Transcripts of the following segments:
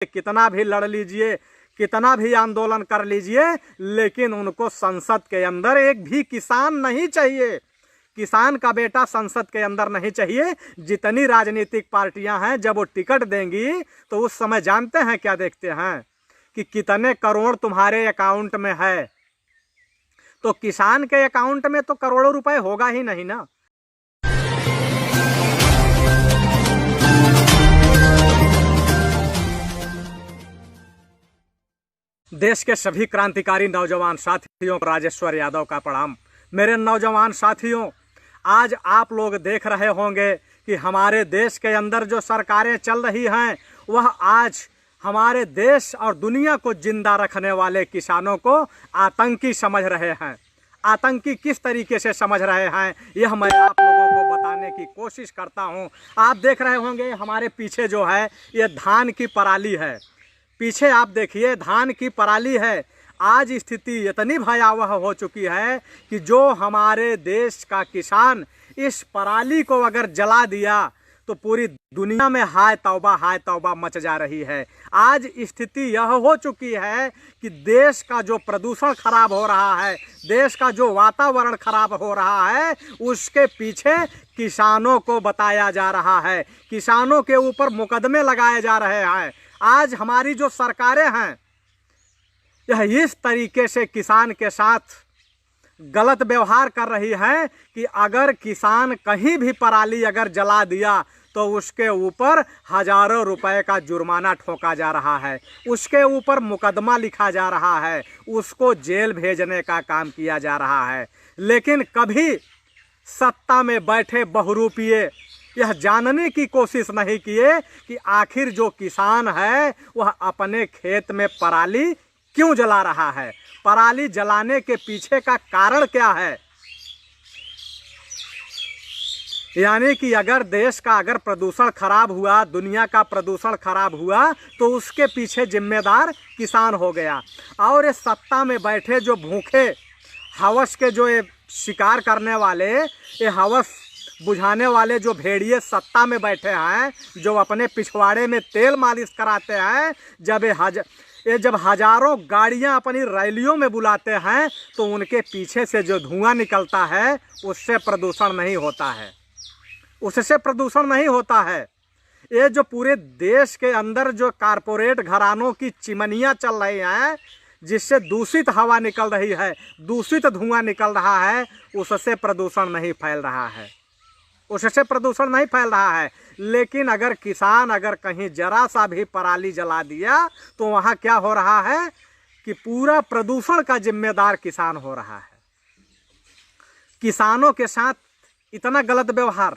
कितना भी लड़ लीजिए, कितना भी आंदोलन कर लीजिए, लेकिन उनको संसद के अंदर एक भी किसान नहीं चाहिए। किसान का बेटा संसद के अंदर नहीं चाहिए। जितनी राजनीतिक पार्टियां हैं, जब वो टिकट देंगी तो उस समय जानते हैं क्या देखते हैं कि कितने करोड़ तुम्हारे अकाउंट में है। तो किसान के अकाउंट में तो करोड़ों रुपए होगा ही नहीं ना। देश के सभी क्रांतिकारी नौजवान साथियों को राजेश्वर यादव का प्रणाम। मेरे नौजवान साथियों, आज आप लोग देख रहे होंगे कि हमारे देश के अंदर जो सरकारें चल रही हैं, वह आज हमारे देश और दुनिया को जिंदा रखने वाले किसानों को आतंकी समझ रहे हैं। आतंकी किस तरीके से समझ रहे हैं, यह मैं आप लोगों को बताने की कोशिश करता हूं। आप देख रहे होंगे हमारे पीछे जो है ये धान की पराली है। पीछे आप देखिए धान की पराली है। आज स्थिति इतनी भयावह हो चुकी है कि जो हमारे देश का किसान इस पराली को अगर जला दिया तो पूरी दुनिया में हाय तौबा मच जा रही है। आज स्थिति यह हो चुकी है कि देश का जो प्रदूषण खराब हो रहा है, देश का जो वातावरण खराब हो रहा है, उसके पीछे किसानों को बताया जा रहा है। किसानों के ऊपर मुकदमे लगाए जा रहे हैं। आज हमारी जो सरकारें हैं यह इस तरीके से किसान के साथ गलत व्यवहार कर रही है कि अगर किसान कहीं भी पराली अगर जला दिया तो उसके ऊपर हजारों रुपए का जुर्माना ठोका जा रहा है, उसके ऊपर मुकदमा लिखा जा रहा है, उसको जेल भेजने का काम किया जा रहा है। लेकिन कभी सत्ता में बैठे बहुरूपिये यह जानने की कोशिश नहीं किए कि आखिर जो किसान है वह अपने खेत में पराली क्यों जला रहा है, पराली जलाने के पीछे का कारण क्या है। यानी कि अगर देश का अगर प्रदूषण खराब हुआ, दुनिया का प्रदूषण खराब हुआ, तो उसके पीछे जिम्मेदार किसान हो गया। और ये सत्ता में बैठे जो भूखे हवस के जो ये शिकार करने वाले, ये हवस बुझाने वाले जो भेड़िए सत्ता में बैठे हैं, जो अपने पिछवाड़े में तेल मालिश कराते हैं, जब हजारों गाड़ियां अपनी रैलियों में बुलाते हैं तो उनके पीछे से जो धुआं निकलता है उससे प्रदूषण नहीं होता है, उससे प्रदूषण नहीं होता है। ये जो पूरे देश के अंदर जो कारपोरेट घरानों की चिमनियां चल रही हैं, जिससे दूषित हवा निकल रही है, दूषित धुआं निकल रहा है, उससे प्रदूषण नहीं फैल रहा है, उससे प्रदूषण नहीं फैल रहा है। लेकिन अगर किसान अगर कहीं जरा सा भी पराली जला दिया तो वहाँ क्या हो रहा है कि पूरा प्रदूषण का जिम्मेदार किसान हो रहा है। किसानों के साथ इतना गलत व्यवहार,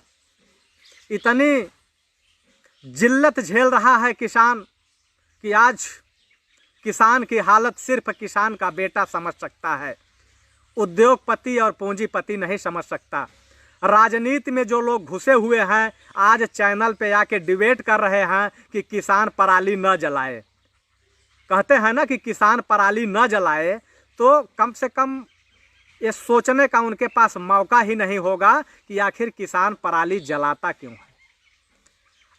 इतनी जिल्लत झेल रहा है किसान कि आज किसान की हालत सिर्फ किसान का बेटा समझ सकता है, उद्योगपति और पूंजीपति नहीं समझ सकता। राजनीति में जो लोग घुसे हुए हैं आज चैनल पे आके डिबेट कर रहे हैं कि किसान पराली न जलाए। कहते हैं ना कि किसान पराली न जलाए, तो कम से कम ये सोचने का उनके पास मौका ही नहीं होगा कि आखिर किसान पराली जलाता क्यों है।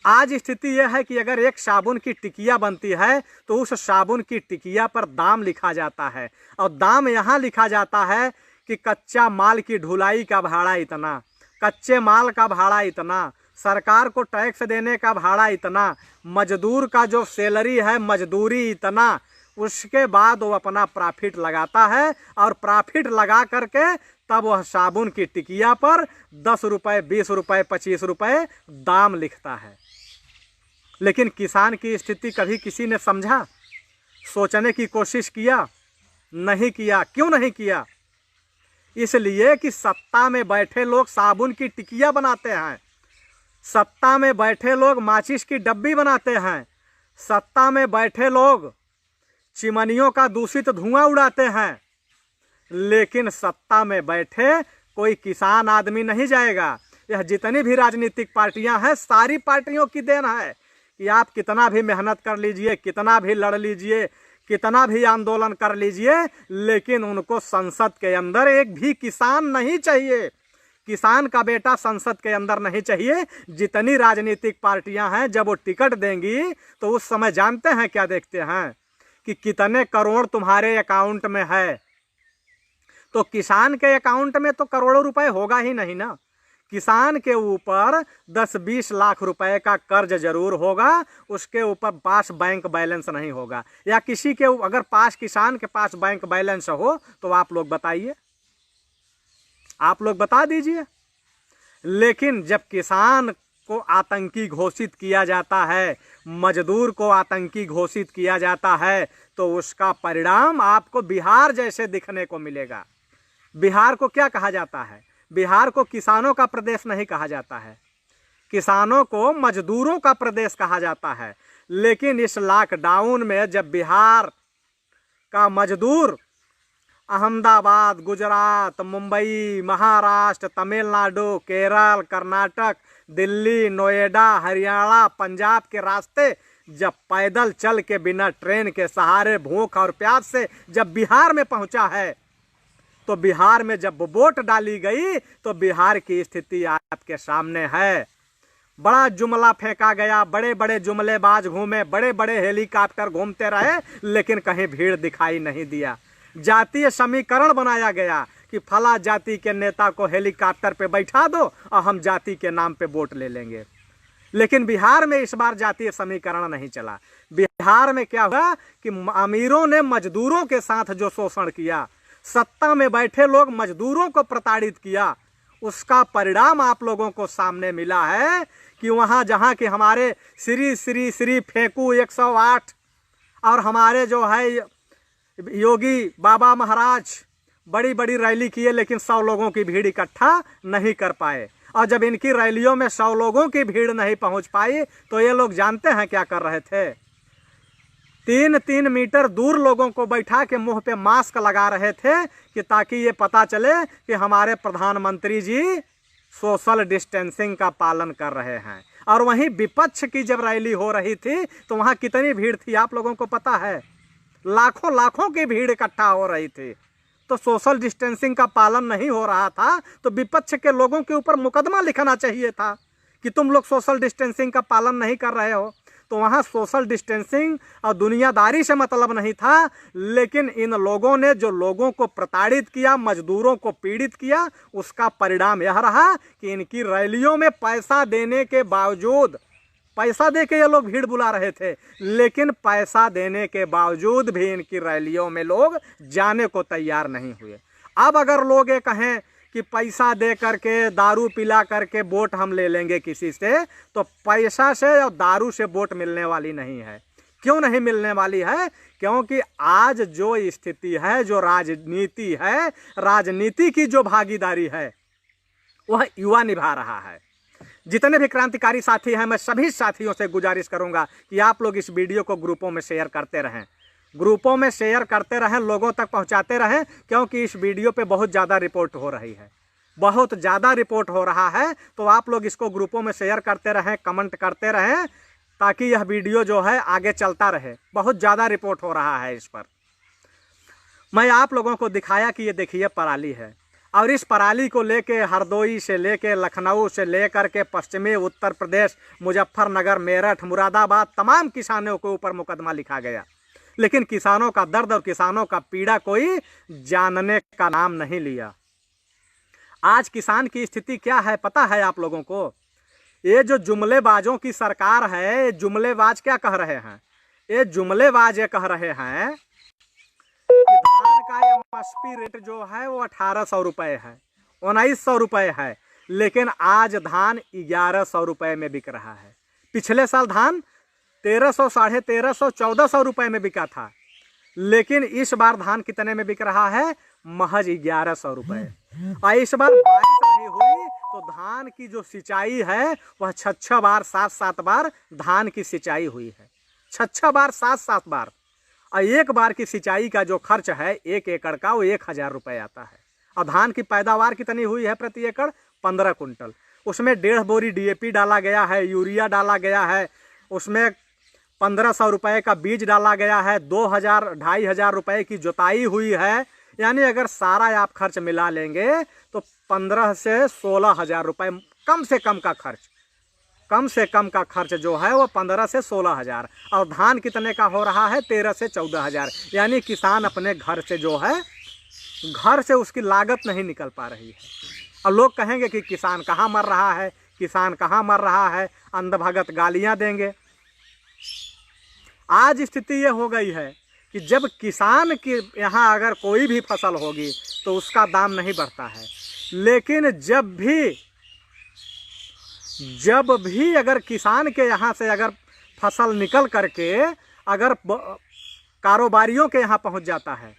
आज स्थिति यह है कि अगर एक साबुन की टिकिया बनती है तो उस साबुन की टिकिया पर दाम लिखा जाता है, और दाम यहाँ लिखा जाता है कि कच्चा माल की ढुलाई का भाड़ा इतना, कच्चे माल का भाड़ा इतना, सरकार को टैक्स देने का भाड़ा इतना, मजदूर का जो सैलरी है मजदूरी इतना, उसके बाद वो अपना प्रॉफिट लगाता है और प्रॉफिट लगा करके तब वह साबुन की टिकिया पर 10 रुपये, 20 रुपये, 25 रुपये दाम लिखता है। लेकिन किसान की स्थिति कभी किसी ने समझा, सोचने की कोशिश किया? नहीं किया। क्यों नहीं किया? इसलिए कि सत्ता में बैठे लोग साबुन की टिकिया बनाते हैं, सत्ता में बैठे लोग माचिस की डब्बी बनाते हैं, सत्ता में बैठे लोग चिमनियों का दूषित धुआं उड़ाते हैं। लेकिन सत्ता में बैठे कोई किसान आदमी नहीं जाएगा। यह जितनी भी राजनीतिक पार्टियां हैं, सारी पार्टियों की देन है कि आप कितना भी मेहनत कर लीजिए, कितना भी लड़ लीजिए, कितना भी आंदोलन कर लीजिए, लेकिन उनको संसद के अंदर एक भी किसान नहीं चाहिए। किसान का बेटा संसद के अंदर नहीं चाहिए। जितनी राजनीतिक पार्टियां हैं, जब वो टिकट देंगी तो उस समय जानते हैं क्या देखते हैं कि कितने करोड़ तुम्हारे अकाउंट में है। तो किसान के अकाउंट में तो करोड़ों रुपए होगा ही नहीं ना। किसान के ऊपर 10-20 लाख रुपए का कर्ज जरूर होगा, उसके ऊपर पास बैंक बैलेंस नहीं होगा। या किसी के अगर पास किसान के पास बैंक बैलेंस हो तो आप लोग बताइए, आप लोग बता दीजिए। लेकिन जब किसान को आतंकी घोषित किया जाता है, मजदूर को आतंकी घोषित किया जाता है, तो उसका परिणाम आपको बिहार जैसे दिखने को मिलेगा। बिहार को क्या कहा जाता है? बिहार को किसानों का प्रदेश नहीं कहा जाता है, किसानों को मजदूरों का प्रदेश कहा जाता है। लेकिन इस लॉकडाउन में जब बिहार का मजदूर अहमदाबाद, गुजरात, मुंबई, महाराष्ट्र, तमिलनाडु, केरल, कर्नाटक, दिल्ली, नोएडा, हरियाणा, पंजाब के रास्ते जब पैदल चल के बिना ट्रेन के सहारे भूख और प्यास से जब बिहार में पहुंचा है, तो बिहार में जब वोट डाली गई तो बिहार की स्थिति आपके सामने है। बड़ा जुमला फेंका गया, बड़े बड़े जुमलेबाज घूमे, बड़े बड़े हेलीकॉप्टर घूमते रहे, लेकिन कहीं भीड़ दिखाई नहीं दिया। जातीय समीकरण बनाया गया कि फला जाति के नेता को हेलीकॉप्टर पे बैठा दो और हम जाति के नाम पे वोट ले लेंगे। लेकिन बिहार में इस बार जातीय समीकरण नहीं चला। बिहार में क्या हुआ कि अमीरों ने मजदूरों के साथ जो शोषण किया, सत्ता में बैठे लोग मजदूरों को प्रताड़ित किया, उसका परिणाम आप लोगों को सामने मिला है कि वहां जहां कि हमारे श्री श्री श्री फेंकू 108 और हमारे जो है योगी बाबा महाराज बड़ी बड़ी रैली किए, लेकिन 100 लोगों की भीड़ इकट्ठा नहीं कर पाए। और जब इनकी रैलियों में 100 लोगों की भीड़ नहीं पहुंच पाई तो ये लोग जानते हैं क्या कर रहे थे? 3-3 मीटर दूर लोगों को बैठा के मुंह पे मास्क लगा रहे थे कि ताकि ये पता चले कि हमारे प्रधानमंत्री जी सोशल डिस्टेंसिंग का पालन कर रहे हैं। और वहीं विपक्ष की जब रैली हो रही थी तो वहां कितनी भीड़ थी आप लोगों को पता है? लाखों लाखों की भीड़ इकट्ठा हो रही थी। तो सोशल डिस्टेंसिंग का पालन नहीं हो रहा था तो विपक्ष के लोगों के ऊपर मुकदमा लिखना चाहिए था कि तुम लोग सोशल डिस्टेंसिंग का पालन नहीं कर रहे हो। तो वहाँ सोशल डिस्टेंसिंग और दुनियादारी से मतलब नहीं था, लेकिन इन लोगों ने जो लोगों को प्रताड़ित किया, मजदूरों को पीड़ित किया, उसका परिणाम यह रहा कि इनकी रैलियों में पैसा देने के बावजूद, पैसा दे के ये लोग भीड़ बुला रहे थे, लेकिन पैसा देने के बावजूद भी इनकी रैलियों में लोग जाने को तैयार नहीं हुए। अब अगर लोग ये कहें कि पैसा दे करके, दारू पिला करके वोट हम ले लेंगे किसी से, तो पैसा से और दारू से वोट मिलने वाली नहीं है। क्यों नहीं मिलने वाली है? क्योंकि आज जो स्थिति है, जो राजनीति है, राजनीति की जो भागीदारी है वह युवा निभा रहा है। जितने भी क्रांतिकारी साथी हैं, मैं सभी साथियों से गुजारिश करूंगा कि आप लोग इस वीडियो को ग्रुपों में शेयर करते रहें, ग्रुपों में शेयर करते रहें, लोगों तक पहुंचाते रहें, क्योंकि इस वीडियो पे बहुत ज़्यादा रिपोर्ट हो रही है, बहुत ज़्यादा रिपोर्ट हो रहा है। तो आप लोग इसको ग्रुपों में शेयर करते रहें, कमेंट करते रहें, ताकि यह वीडियो जो है आगे चलता रहे। बहुत ज़्यादा रिपोर्ट हो रहा है इस पर। मैं आप लोगों को दिखाया कि ये देखिए पराली है, और इस पराली को लेके हरदोई से लेके लखनऊ से लेकर के पश्चिमी उत्तर प्रदेश, मुजफ्फरनगर, मेरठ, मुरादाबाद, तमाम किसानों के ऊपर मुकदमा लिखा गया, लेकिन किसानों का दर्द और किसानों का पीड़ा कोई जानने का नाम नहीं लिया। आज किसान की स्थिति क्या है पता है आप लोगों को? ये जो जुमलेबाजों की सरकार है, जुमलेबाज क्या कह रहे हैं? ये जुमलेबाज ये कह रहे हैं कि धान का एमएसपी रेट जो है वो 1800 रुपये है, 1900 रुपये है, लेकिन आज धान 1100 रुपये में बिक रहा है। पिछले साल धान 1300, 1350, 1400 रुपये में बिका था, लेकिन इस बार धान कितने में बिक रहा है? महज 1100 रुपये। और इस बार बारिश नहीं हुई तो धान की जो सिंचाई है वह 6 बार 7 बार धान की सिंचाई हुई है, 6 बार 7 बार। और एक बार की सिंचाई का जो खर्च है 1 एकड़ का वो 1000 रुपये आता है। और धान की पैदावार कितनी हुई है प्रति एकड़? 15 कुंटल। उसमें 1.5 बोरी DAP डाला गया है, यूरिया डाला गया है, उसमें 1500 रुपये का बीज डाला गया है, 2000-2500 रुपये की जोताई हुई है, यानी अगर सारा आप खर्च मिला लेंगे तो 15 से 16 हजार रुपये कम से कम का खर्च, कम से कम का खर्च जो है वो 15 से 16 हजार। और धान कितने का हो रहा है? 13 से 14 हजार। यानी किसान अपने घर से जो है, घर से उसकी लागत नहीं निकल पा रही है। और लोग कहेंगे कि किसान कहाँ मर रहा है, किसान कहाँ मर रहा है, अंधभगत गालियाँ देंगे। आज स्थिति ये हो गई है कि जब किसान के यहाँ अगर कोई भी फसल होगी तो उसका दाम नहीं बढ़ता है, लेकिन जब भी अगर किसान के यहाँ से अगर फसल निकल करके अगर कारोबारियों के यहाँ पहुँच जाता है,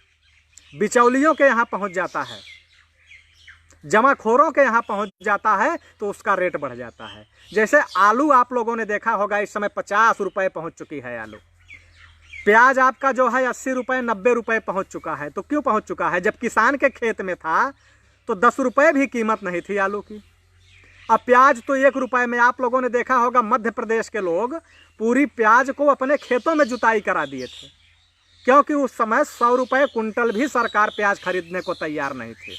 बिचौलियों के यहाँ पहुँच जाता है, जमाखोरों के यहाँ पहुँच जाता है, तो उसका रेट बढ़ जाता है। जैसे आलू आप लोगों ने देखा होगा, इस समय 50 रुपये पहुँच चुकी है आलू। प्याज आपका जो है 80 रुपये 90 रुपये पहुँच चुका है। तो क्यों पहुँच चुका है? जब किसान के खेत में था तो 10 रुपये भी कीमत नहीं थी आलू की। अब प्याज तो 1 रुपये में, आप लोगों ने देखा होगा मध्य प्रदेश के लोग पूरी प्याज को अपने खेतों में जुताई करा दिए थे, क्योंकि उस समय 100 रुपये कुंटल भी सरकार प्याज खरीदने को तैयार नहीं थी।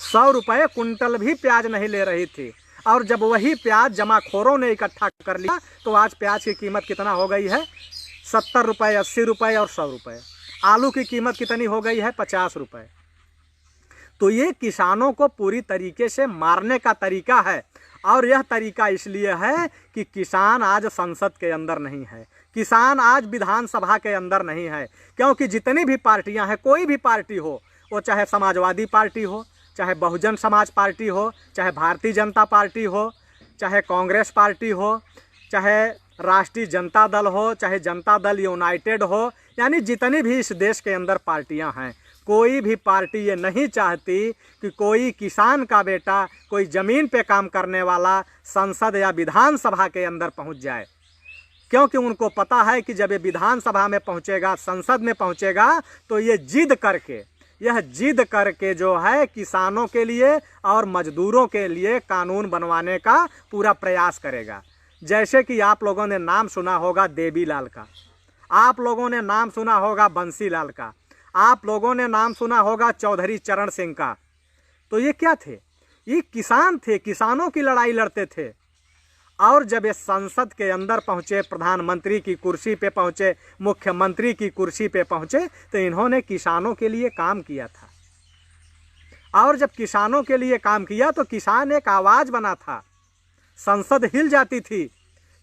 100 रुपये कुंटल भी प्याज नहीं ले रही थी। और जब वही प्याज जमाखोरों ने इकट्ठा कर लिया तो आज प्याज की कीमत कितना हो गई है? 70 रुपये, 80 रुपये और 100 रुपये। आलू की कीमत कितनी हो गई है? 50 रुपये। तो ये किसानों को पूरी तरीके से मारने का तरीका है। और यह तरीका इसलिए है कि किसान आज संसद के अंदर नहीं है, किसान आज विधानसभा के अंदर नहीं है। क्योंकि जितनी भी पार्टियां हैं, कोई भी पार्टी हो, वो चाहे समाजवादी पार्टी हो, चाहे बहुजन समाज पार्टी हो, चाहे भारतीय जनता पार्टी हो, चाहे कांग्रेस पार्टी हो, चाहे राष्ट्रीय जनता दल हो, चाहे जनता दल यूनाइटेड हो, यानी जितनी भी इस देश के अंदर पार्टियां हैं, कोई भी पार्टी ये नहीं चाहती कि कोई किसान का बेटा, कोई ज़मीन पे काम करने वाला संसद या विधानसभा के अंदर पहुंच जाए। क्योंकि उनको पता है कि जब ये विधानसभा में पहुंचेगा, संसद में पहुंचेगा, तो ये जिद करके जो है किसानों के लिए और मजदूरों के लिए कानून बनवाने का पूरा प्रयास करेगा। जैसे कि आप लोगों ने नाम सुना होगा देवीलाल का, आप लोगों ने नाम सुना होगा बंसीलाल का, आप लोगों ने नाम सुना होगा चौधरी चरण सिंह का। तो ये क्या थे? ये किसान थे, किसानों की लड़ाई लड़ते थे। और जब ये संसद के अंदर पहुँचे, प्रधानमंत्री की कुर्सी पे पहुँचे, मुख्यमंत्री की कुर्सी पे पहुँचे, तो इन्होंने किसानों के लिए काम किया था। और जब किसानों के लिए काम किया तो किसान एक आवाज़ बना था, संसद हिल जाती थी।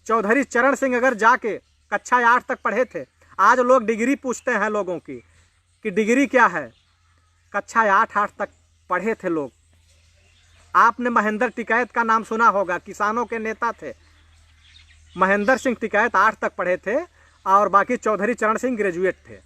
चौधरी चरण सिंह अगर जाके कक्षा 8 तक पढ़े थे, आज लोग डिग्री पूछते हैं लोगों की कि डिग्री क्या है? कक्षा 8 तक पढ़े थे लोग। आपने महेंद्र टिकैत का नाम सुना होगा, किसानों के नेता थे। महेंद्र सिंह टिकैत 8 तक पढ़े थे और बाकी चौधरी चरण सिंह ग्रेजुएट थे।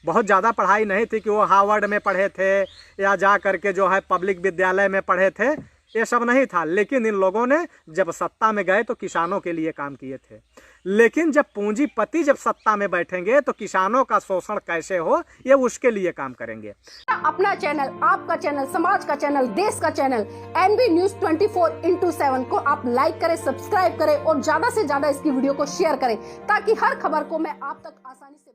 बहुत ज़्यादा पढ़ाई नहीं थी कि वो हार्वर्ड में पढ़े थे या जा करके जो है पब्लिक विद्यालय में पढ़े थे, ये सब नहीं था। लेकिन इन लोगों ने जब सत्ता में गए तो किसानों के लिए काम किए थे। लेकिन जब पूंजीपति जब सत्ता में बैठेंगे तो किसानों का शोषण कैसे हो, ये उसके लिए काम करेंगे। अपना चैनल, आपका चैनल, समाज का चैनल, देश का चैनल एनबी न्यूज 24/7 को आप लाइक करें, सब्सक्राइब करें और ज्यादा से ज्यादा इसकी वीडियो को शेयर करें, ताकि हर खबर को मैं आप तक आसानी से